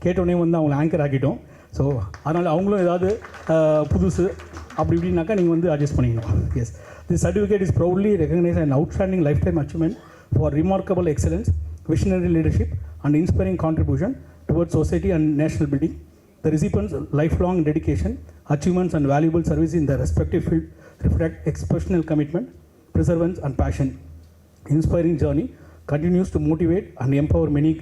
கேட்டோடனே வந்து அவங்களை ஆங்கர் ஆக்கிட்டோம். ஸோ அதனால் அவங்களும் ஏதாவது புதுசு அப்படி இப்படின்னாக்கா நீங்கள் வந்து அட்ஜஸ்ட் பண்ணிக்கணும். Yes, this certificate is proudly recognise and outstanding lifetime achievement for remarkable excellence, visionary leadership and inspiring contribution towards society and national building. The recipients' lifelong dedication, achievements and valuable service in their respective field reflect exceptional commitment, perseverance and passion. Inspiring journey continues to motivate and empower many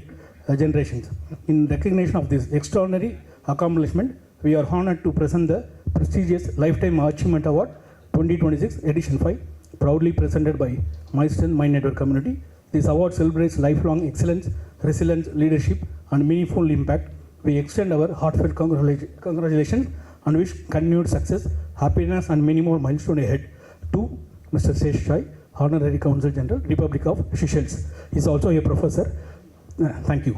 generations. In recognition of this extraordinary accomplishment, we are honored to present the prestigious Lifetime Achievement Award 2026 Edition 5, proudly presented by Milestone Mind Network Community. This award celebrates lifelong excellence, resilience, leadership and meaningful impact. We extend our heartfelt congratulations and wish continued success, happiness and many more milestones ahead to Mr. Sesha Sai, Honorary Counsel General, Republic of Seychelles. He is also a professor. Thank you.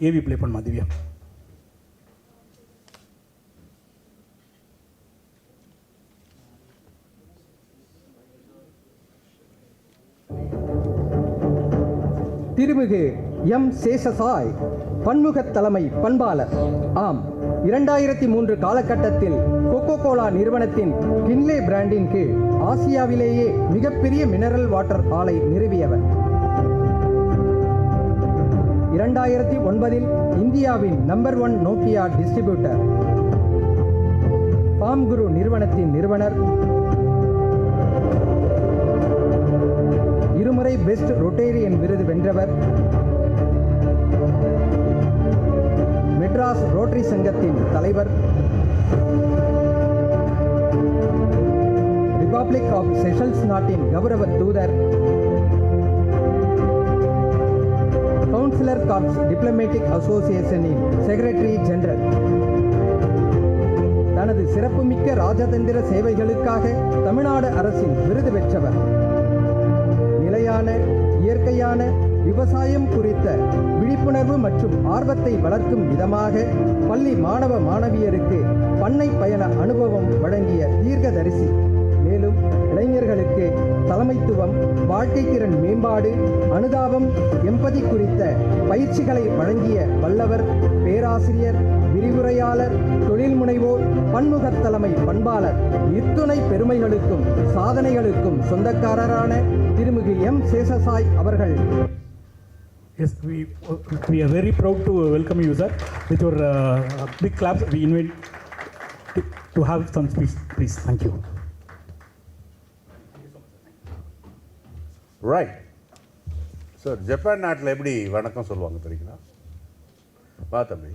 AV play பண்ணமா திவ்யா. திருமிகு M சேஷ சாய் பன்முகத் தலைமை பண்பாளர். ஆம், 2003 காலகட்டத்தில் cocoa Cola நிறுவனத்தின் கின்லே பிராண்டின் கீழ் ஆசியாவிலேயே மிகப்பெரிய மினரல் வாட்டர் ஆலை நிறுவியவர். 2009 இந்தியாவின் நம்பர் 1 நோக்கியா டிஸ்ட்ரிபியூட்டர். ஃபார்ம் குரு நிறுவனத்தின் நிறுவனர். இருமுறை பெஸ்ட் ரொட்டேரியன் விருது வென்றவர். மெட்ராஸ் ரோட்டரி சங்கத்தின் தலைவர். ரிபப்ளிக் ஆஃப் செஷல்ஸ் நாட்டின் கௌரவ தூதர். கவுன்சிலர் கார்ப்ஸ் டிப்ளமேட்டிக் அசோசியேஷனின் செக்ரட்டரி ஜெனரல். தனது சிறப்புமிக்க ராஜதந்திர சேவைகளுக்காக தமிழ்நாடு அரசின் விருது பெற்றவர். நிலையான இயற்கையான விவசாயம் குறித்த விழிப்புணர்வு மற்றும் ஆர்வத்தை வளர்க்கும் விதமாக பள்ளி மாணவ மாணவியருக்கு பண்ணை பயண அனுபவம் வழங்கிய தீர்க்கதரிசி. மேலும் இளைஞர்களுக்கு தலைமைத்துவம், வாழ்க்கை திறன் மேம்பாடு, அனுதாபம், எம்பதி குறித்த பயிற்சிகளை வழங்கிய வல்லவர், பேராசிரியர், விரிவுரையாளர், தொழில் முனைவோர், பன்முகத் தலைமை பண்பாளர். இத்துணை பெருமைகளுக்கும் சாதனைகளுக்கும் சொந்தக்காரரான திருமிகு எம் சேஷ சாய் அவர்கள். Yes, we are very proud to welcome you, sir. With your big claps, we invite to have some speech, please. Thank you. Right. So, Japan நாட்டில் எப்படி வணக்கம் சொல்லுவாங்க தெரியுங்களா? வா தம்பி,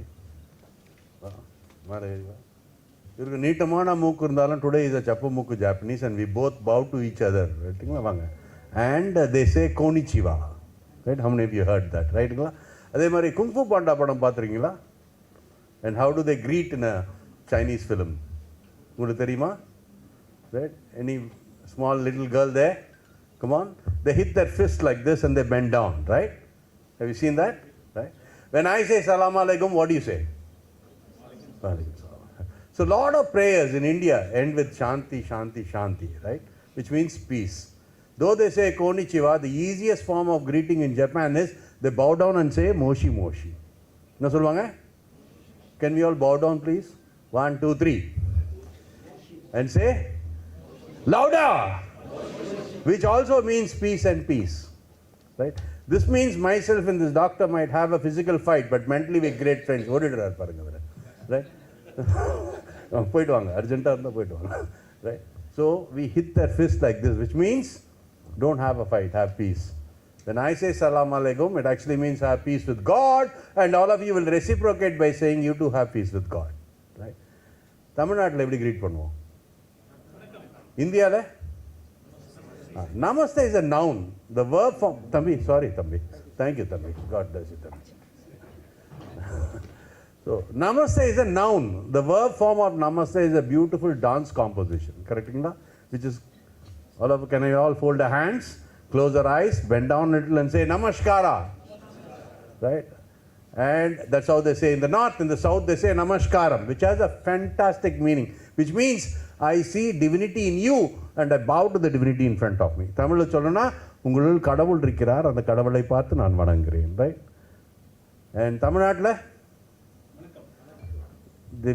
இவருக்கு நீட்டமான மூக்கு இருந்தாலும் டுடே இஸ் அ சப்பு மூக்கு Japanese and we both bow to each other, ரைட்டுங்களா? வாங்க. And they say konnichiwa, right? How many of you heard that, ரைட்டுங்களா? அதே மாதிரி குங்ஃபு பாண்டா படம் பார்த்துருக்கீங்களா? And how do they greet in a Chinese film, உங்களுக்கு தெரியுமா? Right? Any small little girl they, come on, they hit their fist like this and they bend down, right? Have you seen that? Right? When I say salam alaikum, what do you say? So lot of prayers in India end with shanti, shanti, shanti, right? Which means peace. Though they say konnichiwa, the easiest form of greeting in Japan is they bow down and say moshi moshi. Enna solvanga? Can we all bow down please? 1 2 3 and say louder, which also means peace and peace, right? This means myself and this doctor might have a physical fight, but mentally we're great friends. ஓடிடுறார் பாருங்க அவரை, right? போயிட்டு வாங்க, அர்ஜென்ட்டாக இருந்தால் போயிட்டு வாங்க, right? So we hit their fist like this, which means don't have a fight, have peace. When I say salam alaikum, it actually means have peace with God, and all of you will reciprocate by saying you too have peace with God, right? தமிழ்நாட்டில் எப்படி greet பண்ணுவோம்? இந்தியாவில் Namaste is a noun. The verb form, Thambi, sorry Thambi. Thank you Thambi. God bless you Thambi. So, Namaste is a noun. The verb form of Namaste is a beautiful dance composition. Correct? Which is All of can you all fold the hands, close your eyes, bend down a little and say Namaskara. Right? And that's how they say in the north. In the south they say Namaskaram, which has a fantastic meaning, which means I see divinity in you and I bow to the divinity in front of me. தமிழில் சொல்லணும்னா உங்களுள் கடவுள் இருக்கிறார், அந்த கடவுளை பார்த்து நான் வணங்குகிறேன். Right? And தமிழ்நாட்டில்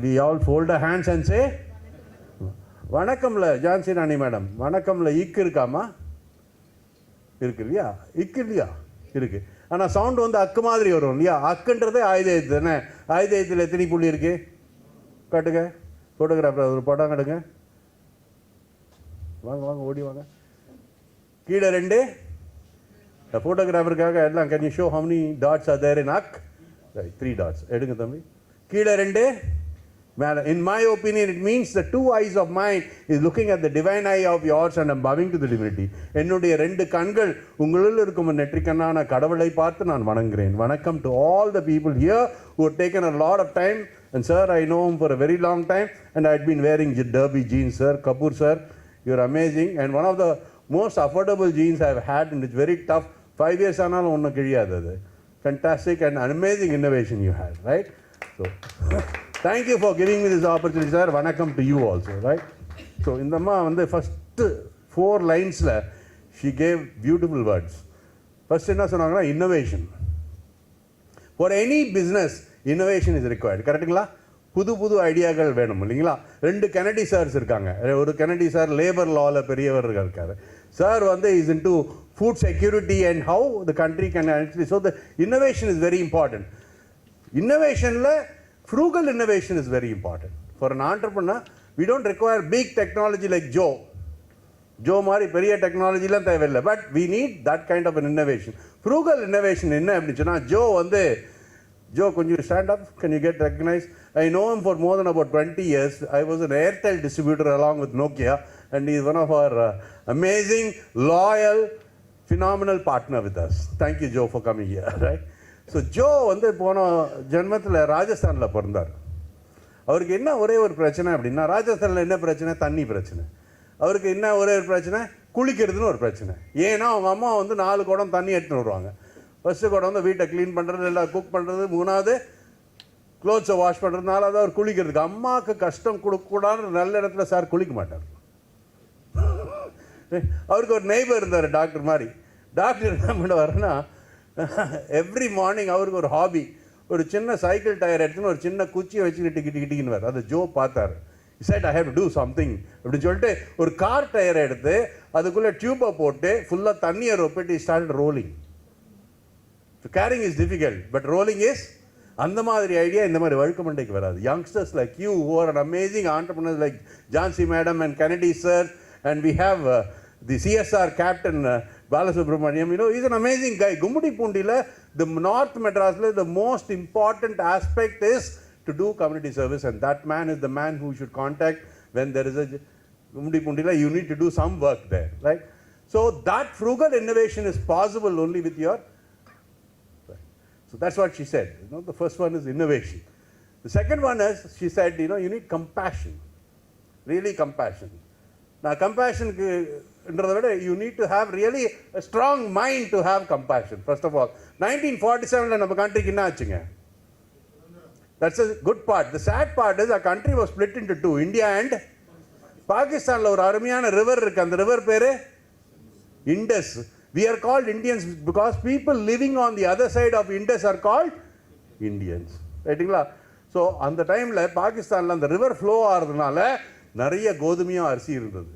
we all fold our hands and say வணக்கம்ல ஜான்சி ராணி மேடம், வணக்கம்ல இக்கு இருக்காமா? இருக்கு இல்லையா? இக்கு இல்லையா? இருக்கு. ஆனால் சவுண்டு வந்து அக்கு மாதிரி வரும் இல்லையா? அக்குன்றதே ஆயுத எழுத்து தானே. ஆயுத எழுத்தில் எத்தனை புள்ளி இருக்கு? காட்டுங்க. ஃபோட்டோகிராஃபர் ஒரு படம் காட்டுங்க. வாங்க வாங்க ஓடி வாங்க. கீழே 2 ஃபோட்டோகிராஃபருக்காக எல்லாம் can you show how many dots are there in அக்? 3 டாட்ஸ் எடுங்க தம்பி. கீழே 2 மேலே. In my opinion, it means the 2 eyes of mine is looking at the divine eye of yours and I'm bowing to the divinity. என்னுடைய 2 கண்கள் உங்களில் இருக்கும் நெற்றிக்கண்ணான கடவுளை பார்த்து நான் வணங்குகிறேன். வணக்கம் to all the people here who have taken a lot of time. And sir, I know him for a very long time and I had been wearing derby jeans, sir. Kapoor sir, you're amazing and one of the most affordable jeans I've had and it's very tough. 5 years ஆனாலும் ஒன்றும் கிழியாது அது. Fantastic and amazing innovation you had, right? So thank you for giving me this opportunity, sir. Vanakkam to you also, right? So in the வந்து first 4 linesல she gave beautiful words. First என்ன சொன்னாங்கன்னா innovation. For any business, innovation is required. கரெக்டுங்களா? புது புது ஐடியாக்கள் வேணும் இல்லைங்களா? 2 Kennedy SARS இருக்காங்க. ஒரு கெனடி சார் லேபர் லாவில் பெரியவர் இருக்காரு. சார் வந்து is in to food security and how the country can actually. So the innovation is very important. இன்னோவேஷனில் frugal innovation is very important. For an entrepreneur, we don't require big technology like Joe. Joe மாதிரி பெரிய டெக்னாலஜிலாம் தேவையில்லை. But we need that kind of an innovation. Frugal innovation என்ன அப்படின்னு சொன்னால், Joe கொஞ்சம் stand up, can you get recognized? I know him for more than about 20 years. I was an Airtel distributor along with Nokia and he is one of our amazing, loyal, phenomenal partner with us. Thank you Joe for coming here, right? So Joe வந்து போன ஜென்மத்தில் ராஜஸ்தானில் பிறந்தார். அவருக்கு என்ன ஒரே ஒரு பிரச்சனை அப்படின்னா, ராஜஸ்தானில் என்ன பிரச்சனை? தண்ணி பிரச்சனை. அவருக்கு என்ன ஒரே ஒரு பிரச்சனை? குளிக்கிறதுன்னு ஒரு பிரச்சனை. ஏன்னா அவங்க அம்மா வந்து 4 குடம் தண்ணி எடுத்துன்னு வருவாங்க. ஃபஸ்ட்டு குடம் வந்து வீட்டை க்ளீன் பண்ணுறது, எல்லாம் குக் பண்ணுறது, 3வது க்ளோத்ஸை வாஷ் பண்ணுறது, 4வது அவர் குளிக்கிறதுக்கு. அம்மாவுக்கு கஷ்டம் கொடுக்கக்கூடாதுன்னு நல்ல இடத்துல சார் குளிக்க மாட்டார். அவருக்கு ஒரு நெய்பர் இருந்தார் டாக்டர் மாதிரி. டாக்டர் என்ன பண்ணுவாருன்னா, எவ்ரி மார்னிங் அவருக்கு ஒரு ஹாபி, ஒரு சின்ன சைக்கிள் டயர் எடுத்துன்னு ஒரு சின்ன குச்சியை வச்சுக்கிட்டு கிட்டிக்கிட்டின்னு அதை ஜோ பார்த்தார். said I have to do something அப்படின்னு சொல்லிட்டு ஒரு கார் டயரை எடுத்து அதுக்குள்ளே டியூப்பை போட்டு ஃபுல்லாக தண்ணியை ரொப்பிட்டு start rolling. Carrying is difficult but rolling is. அந்த மாதிரி ஐடியா இந்த மாதிரி வழுக்க மண்டைக்கு வராது. Youngsters like you who are an amazing entrepreneurs like Jansi madam and Kennedy sir and we have the CSR captain Balasubramaniam, he's an amazing guy. Gummudi Pundila, the North Madrasla, the most important aspect is to do community service and that man is the man who should contact when there is a Gummudi Pundila, you need to do some work there, right? So that frugal innovation is possible only with your, right? So that's what she said. The first one is innovation. The second one is, she said, you need compassion, really compassion. Now compassion, you need to have really a strong mind to have compassion. First of all, 1947 நம்ம countryக்கு என்ன ஆச்சுங்க? That's a good part. The sad part is our country was split into 2, India and Pakistan. ஒரு அருமையான river இருக்கு, அந்த river பேரு Indus. We are called Indians because people living on the other side of Indus are called Indians. ரைட்டுங்களா? So அந்த டைமில் பாகிஸ்தானில் அந்த ரிவர் ஃப்ளோ ஆகிறதுனால நிறைய கோதுமையும் அரிசி இருந்தது.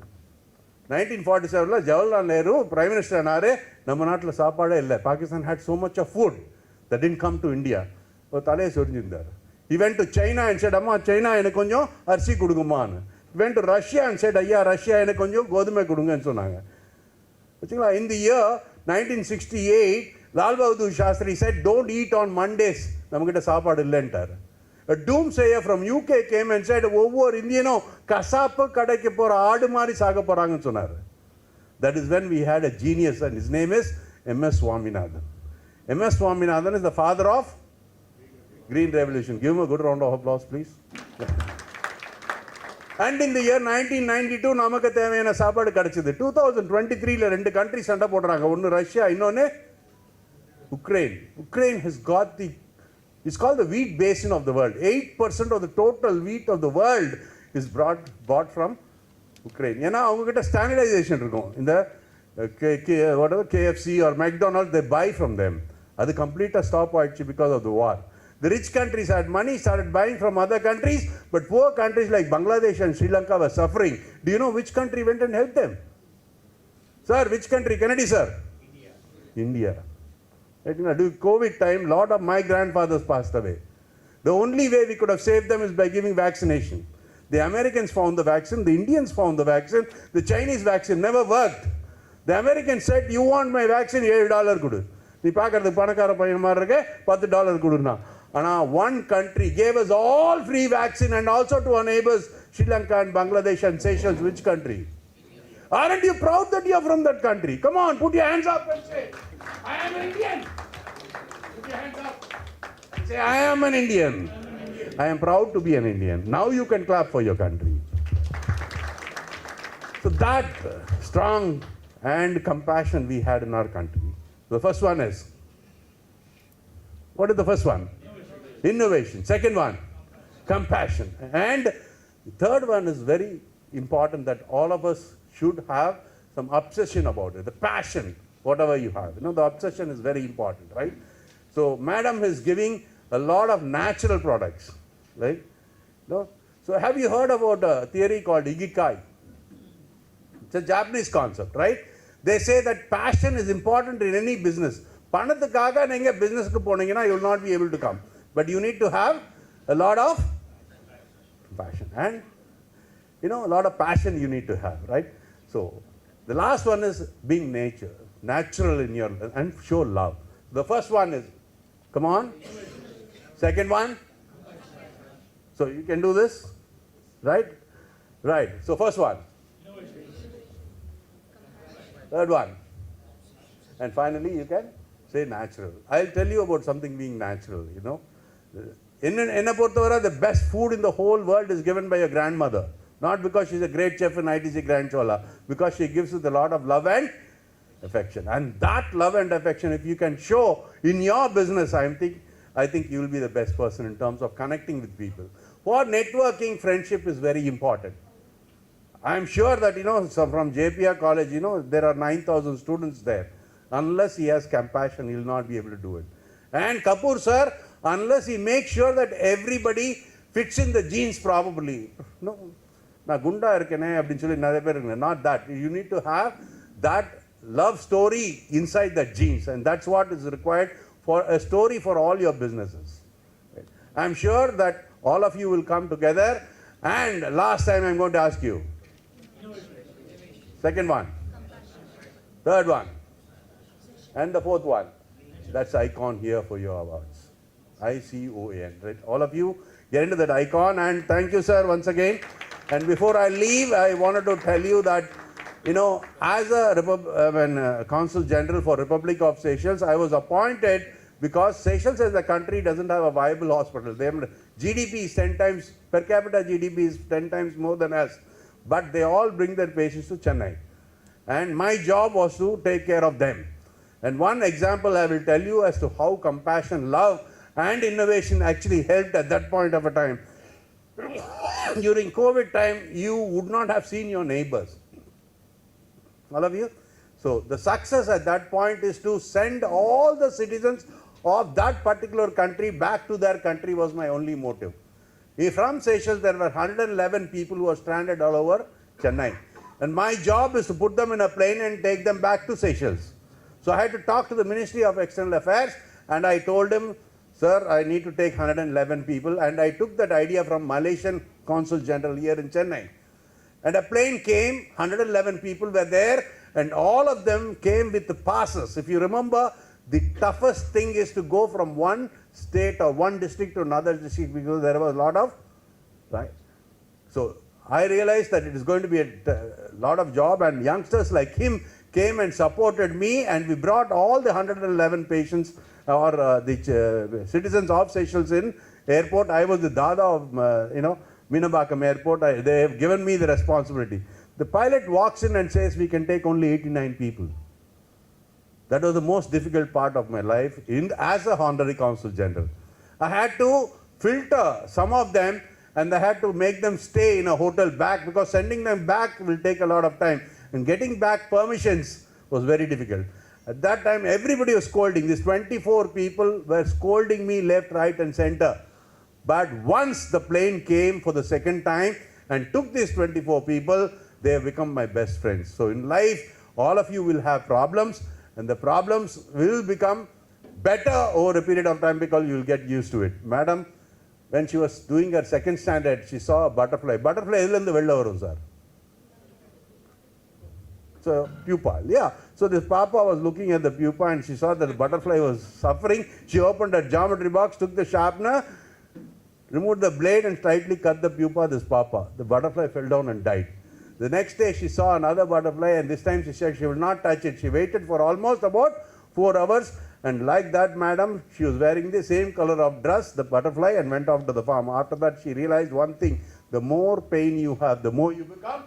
1947 ஜவஹர்லால் நேரு பிரைம் மினிஸ்டர் ஆனார். நம்ம நாட்டில் சாப்பாடே இல்லை. Pakistan had so much of food that didn't come to India. ஒரு தலையை சொரிஞ்சிருந்தார். He went to China and said, அம்மா சைனா எனக்கு கொஞ்சம் அரிசி கொடுங்கம்மான்னு. He went to Russia and said, ஐயா ரஷ்யா எனக்கு கொஞ்சம் கோதுமை கொடுங்கன்னு சொன்னாங்க. வச்சுங்களா? In the year 1968 Lal Bahadur Shastri said, don't eat on Mondays. நம்மக்கிட்ட சாப்பாடு இல்லைன்ட்டார். A doomsayer from UK came and said, ஒவ்வொரு இந்தியனும் கசாப்பு கடைக்கு போகிற ஆடு மாதிரி சாக போகிறாங்கன்னு சொன்னார். That is when we had a genius and his name is M.S. Swaminathan. M.S. Swaminathan is the father of Green Revolution. Give him a good round of applause, please. And in the year 1992, நமக்கு தேவையான சாப்பாடு கிடைச்சது. 2023ல ரெண்டு country சண்டை போடுறாங்க. ஒன்னு Russia, இன்னொன்னு Ukraine. Ukraine has got it's called the wheat basin of the world. 8% of the total wheat of the world is bought from Ukraine. ஏன்னா அவங்க கிட்ட ஸ்டாண்டர்டைசேஷன் இருக்கும். இந்த whatever KFC or McDonald's, they buy from them. அது கம்ப்ளீட்டாக stop ஆயிடுச்சு because of the war. The rich countries had money, started buying from other countries, but poor countries like Bangladesh and Sri Lanka were suffering. Do you know which country went and helped them? Sir, which country? Kennedy, sir? India. During COVID time, a lot of my grandfathers passed away. The only way we could have saved them is by giving vaccination. The Americans found the vaccine, the Indians found the vaccine, the Chinese vaccine never worked. The Americans said, you want my vaccine, $7 kudu. நீ பார்க்கறதுக்கு பணக்கார பையன் மாதிரி இருக்க, $10 கொடுனா. ஆனால் one country gave us all free vaccine and also to our neighbors, Sri Lanka and Bangladesh and Seychelles. Which country? Aren't you proud that you are from that country? Come on, put your hands up and say, I am an Indian. Put your hands up and say, I am an Indian. I am proud to be an Indian. Now you can clap for your country. So that strong and compassion we had in our country. The first one is, what is the first one? Innovation. Second one, compassion. And the third one is very important, that all of us should have some obsession about it, the passion, whatever you have. You know, the obsession is very important, right? So madam is giving a lot of natural products, right? No? So have you heard about a theory called Ikigai? It's a Japanese concept, right? They say that passion is important in any business. பணத்துக்காக நீங்க பிசினஸ்க்கு போனீங்கன்னா you will not be able to come. But you need to have a lot of passion. And you know, a lot of passion you need to have, right? So the last one is being natural in your life and show love. The first one is, come on. Second one. So you can do this, right? Right. So first one. Third one. And finally you can say natural. I'll tell you about something being natural, you know. Enna பொறுத்தவரை, the best food in the whole world is given by your grandmother. Not because she's a great chef in ITC Grand Chola, because she gives us a lot of love and affection. And that love and affection, if you can show in your business, I think you will be the best person in terms of connecting with people. For networking, friendship is very important. I am sure that, you know, so from JPR College, you know, there are 9,000 students there. Unless he has compassion, he will not be able to do it. And Kapoor sir, unless he makes sure that everybody fits in the genes properly. No, na gunda irukene appdin solli nare per irukku. Not that. You need to have that love story inside the genes, and that's what is required for a story for all your businesses. I am sure that all of you will come together. And last time I am going to ask you. Second one. Third one. And the fourth one. That's icon here for your awards. ICON. Right? All of you get into that icon, and thank you, sir, once again. And before I leave, I wanted to tell you that, you know, as a Consul General for Republic of Seychelles, I was appointed because Seychelles as a country doesn't have a viable hospital. Their GDP is 10 times, per capita GDP is 10 times more than us. But they all bring their patients to Chennai. And my job was to take care of them. And one example I will tell you as to how compassion, love and innovation actually helped at that point of a time. During COVID time, you would not have seen your neighbors. All of you? So the success at that point is to send all the citizens of that particular country back to their country was my only motive. From Seychelles, there were 111 people who were stranded all over Chennai. And my job is to put them in a plane and take them back to Seychelles. So I had to talk to the Ministry of External Affairs, and I told him, sir, I need to take 111 people. And I took that idea from Malaysian Consul General here in Chennai. And a plane came, 111 people were there, and all of them came with the passes. If you remember, the toughest thing is to go from one state or one district to another district, because there was a lot of, right? So I realized that it is going to be a lot of job, and youngsters like him came and supported me, and we brought all the 111 patients or the citizens of Seychelles in airport. I was the Dada of, Minabakam Airport. They have given me the responsibility. The pilot walks in and says, we can take only 89 people. That was the most difficult part of my life as a Honorary Consul General. I had to filter some of them and I had to make them stay in a hotel back, because sending them back will take a lot of time. And getting back permissions was very difficult. At that time, everybody was scolding. These 24 people were scolding me left, right and center. But once the plane came for the second time and took these 24 people, they have become my best friends. So in life, all of you will have problems, and the problems will become better over a period of time because you will get used to it. Madam, when she was doing her second standard, she saw a butterfly. Butterfly is in the vella sir. So pupa, yeah. So this papa was looking at the pupa and she saw that the butterfly was suffering. She opened her geometry box, took the sharpener, removed the blade and slightly cut the pupa, this papa. The butterfly fell down and died. The next day she saw another butterfly and this time she said she will not touch it. She waited for almost about 4 hours, and like that, madam, she was wearing the same color of dress, the butterfly, and went off to the farm. After that she realized one thing: the more pain you have, the more you become.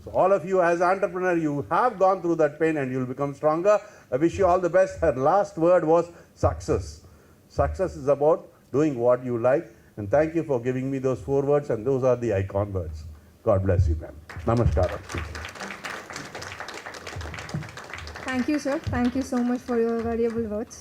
So all of you as entrepreneur, you have gone through that pain and you will become stronger. I wish you all the best. Her last word was success. Success is about doing what you like, and thank you for giving me those 4 words, and those are the icon words. God bless you, ma'am. Namaskaram. Thank you, sir. Thank you so much for your valuable words.